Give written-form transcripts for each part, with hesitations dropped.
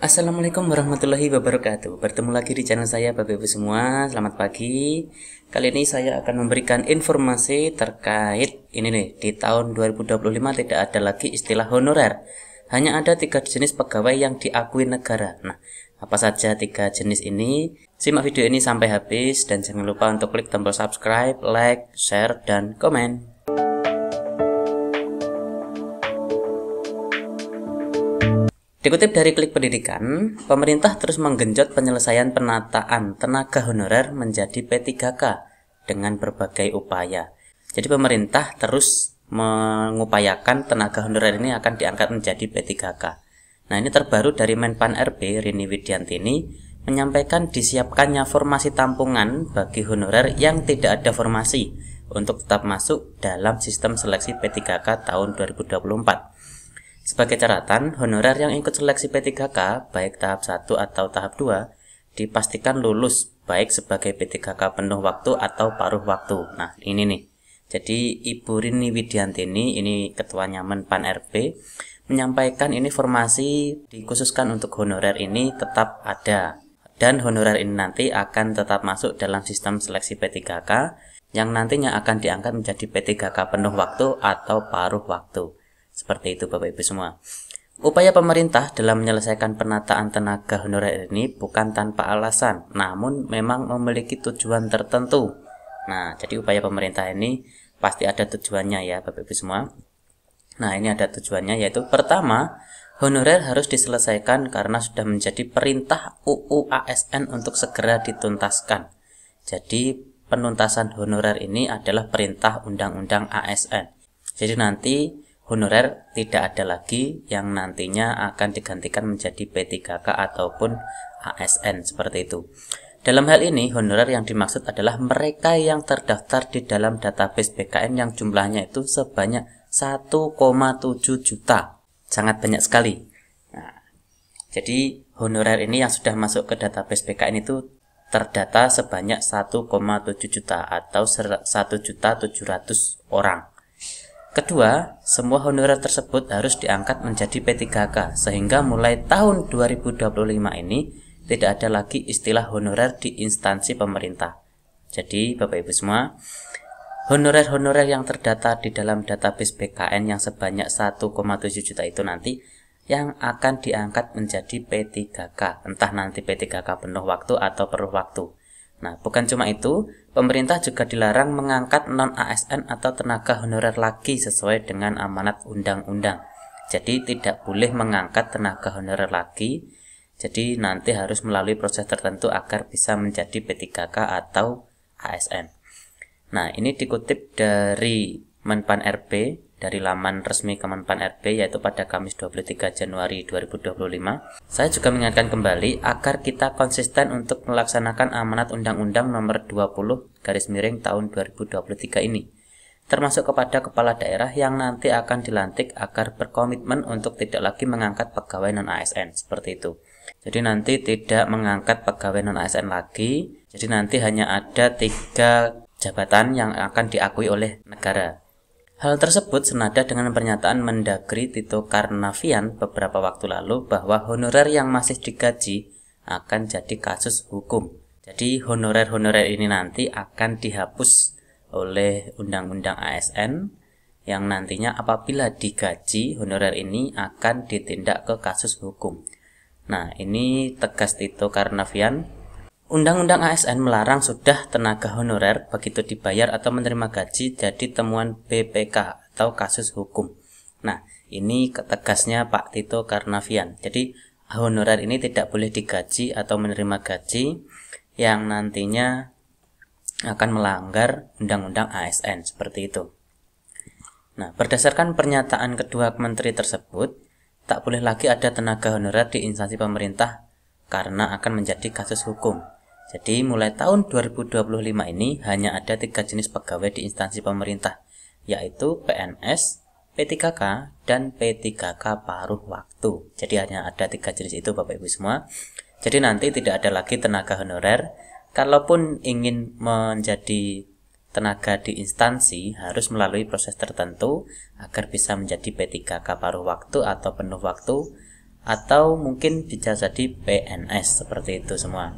Assalamualaikum warahmatullahi wabarakatuh. Bertemu lagi di channel saya Bapak Ibu semua. Selamat pagi. Kali ini saya akan memberikan informasi terkait ini nih. Di tahun 2025 tidak ada lagi istilah honorer. Hanya ada 3 jenis pegawai yang diakui negara. Nah, apa saja 3 jenis ini? Simak video ini sampai habis dan jangan lupa untuk klik tombol subscribe, like, share, dan komen. Dikutip dari Klik Pendidikan, pemerintah terus menggenjot penyelesaian penataan tenaga honorer menjadi P3K dengan berbagai upaya. Jadi pemerintah terus mengupayakan tenaga honorer ini akan diangkat menjadi P3K. Nah, ini terbaru dari Menpan RB Rini Widiantini menyampaikan disiapkannya formasi tampungan bagi honorer yang tidak ada formasi untuk tetap masuk dalam sistem seleksi P3K tahun 2024. Sebagai catatan, honorer yang ikut seleksi P3K, baik tahap 1 atau tahap 2, dipastikan lulus baik sebagai P3K penuh waktu atau paruh waktu. Nah, ini nih. Jadi, Ibu Rini Widiantini, ini ketuanya Menpan RB, menyampaikan ini formasi dikhususkan untuk honorer ini tetap ada. Dan honorer ini nanti akan tetap masuk dalam sistem seleksi P3K, yang nantinya akan diangkat menjadi P3K penuh waktu atau paruh waktu. Seperti itu Bapak Ibu semua. Upaya pemerintah dalam menyelesaikan penataan tenaga honorer ini bukan tanpa alasan, namun memang memiliki tujuan tertentu. Nah, jadi upaya pemerintah ini pasti ada tujuannya ya Bapak Ibu semua. Nah, ini ada tujuannya yaitu pertama, honorer harus diselesaikan karena sudah menjadi perintah UU ASN untuk segera dituntaskan. Jadi, penuntasan honorer ini adalah perintah Undang-Undang ASN. Jadi nanti honorer tidak ada lagi yang nantinya akan digantikan menjadi P3K ataupun ASN seperti itu. Dalam hal ini, honorer yang dimaksud adalah mereka yang terdaftar di dalam database BKN yang jumlahnya itu sebanyak 1,7 juta. Sangat banyak sekali. Nah, jadi honorer ini yang sudah masuk ke database BKN itu terdata sebanyak 1,7 juta atau 1.700.000 orang. Kedua, semua honorer tersebut harus diangkat menjadi P3K sehingga mulai tahun 2025 ini tidak ada lagi istilah honorer di instansi pemerintah. Jadi, Bapak Ibu semua, honorer-honorer yang terdata di dalam database BKN yang sebanyak 1,7 juta itu nanti yang akan diangkat menjadi P3K, entah nanti P3K penuh waktu atau paruh waktu. Nah, bukan cuma itu, pemerintah juga dilarang mengangkat non-ASN atau tenaga honorer lagi sesuai dengan amanat undang-undang. Jadi tidak boleh mengangkat tenaga honorer lagi. Jadi nanti harus melalui proses tertentu agar bisa menjadi P3K atau ASN. Nah, ini dikutip dari Menpan RB, dari laman resmi Kemenpan RB yaitu pada Kamis 23 Januari 2025. Saya juga mengingatkan kembali agar kita konsisten untuk melaksanakan amanat Undang-Undang Nomor 20 tahun 2023 ini, termasuk kepada kepala daerah yang nanti akan dilantik agar berkomitmen untuk tidak lagi mengangkat pegawai non-ASN seperti itu. Jadi nanti tidak mengangkat pegawai non-ASN lagi. Jadi nanti hanya ada 3 jabatan yang akan diakui oleh negara. Hal tersebut senada dengan pernyataan Mendagri Tito Karnavian beberapa waktu lalu bahwa honorer yang masih digaji akan jadi kasus hukum. Jadi honorer-honorer ini nanti akan dihapus oleh Undang-Undang ASN yang nantinya apabila digaji honorer ini akan ditindak ke kasus hukum. Nah, ini tegas Tito Karnavian. Undang-Undang ASN melarang sudah tenaga honorer begitu dibayar atau menerima gaji jadi temuan BPK atau kasus hukum. Nah, ini tegasnya Pak Tito Karnavian. Jadi honorer ini tidak boleh digaji atau menerima gaji yang nantinya akan melanggar Undang-Undang ASN seperti itu. Nah, berdasarkan pernyataan kedua menteri tersebut, tak boleh lagi ada tenaga honorer di instansi pemerintah karena akan menjadi kasus hukum. Jadi mulai tahun 2025 ini hanya ada 3 jenis pegawai di instansi pemerintah, yaitu PNS, P3K, dan P3K paruh waktu. Jadi hanya ada 3 jenis itu Bapak Ibu semua. Jadi nanti tidak ada lagi tenaga honorer. Kalaupun ingin menjadi tenaga di instansi harus melalui proses tertentu agar bisa menjadi P3K paruh waktu atau penuh waktu atau mungkin bisa jadi PNS, seperti itu semua.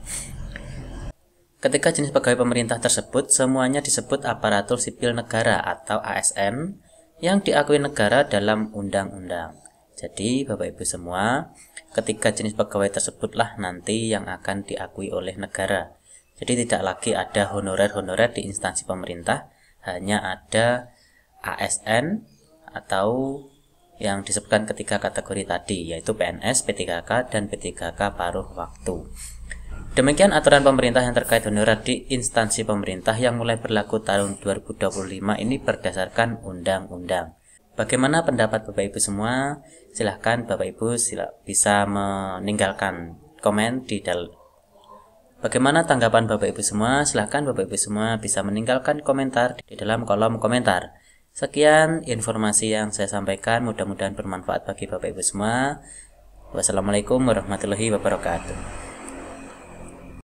Ketika jenis pegawai pemerintah tersebut semuanya disebut aparatur sipil negara atau ASN yang diakui negara dalam undang-undang. Jadi Bapak Ibu semua, ketika jenis pegawai tersebutlah nanti yang akan diakui oleh negara. Jadi tidak lagi ada honorer-honorer di instansi pemerintah, hanya ada ASN atau yang disebutkan ketiga kategori tadi, yaitu PNS, P3K, dan P3K paruh waktu. Demikian aturan pemerintah yang terkait honorer di instansi pemerintah yang mulai berlaku tahun 2025 ini berdasarkan undang-undang. Bagaimana pendapat Bapak Ibu semua? Silahkan Bapak Ibu bisa meninggalkan komen di Bagaimana tanggapan Bapak Ibu semua? Silahkan Bapak Ibu semua bisa meninggalkan komentar di dalam kolom komentar. Sekian informasi yang saya sampaikan, mudah-mudahan bermanfaat bagi Bapak Ibu semua. Wassalamualaikum warahmatullahi wabarakatuh.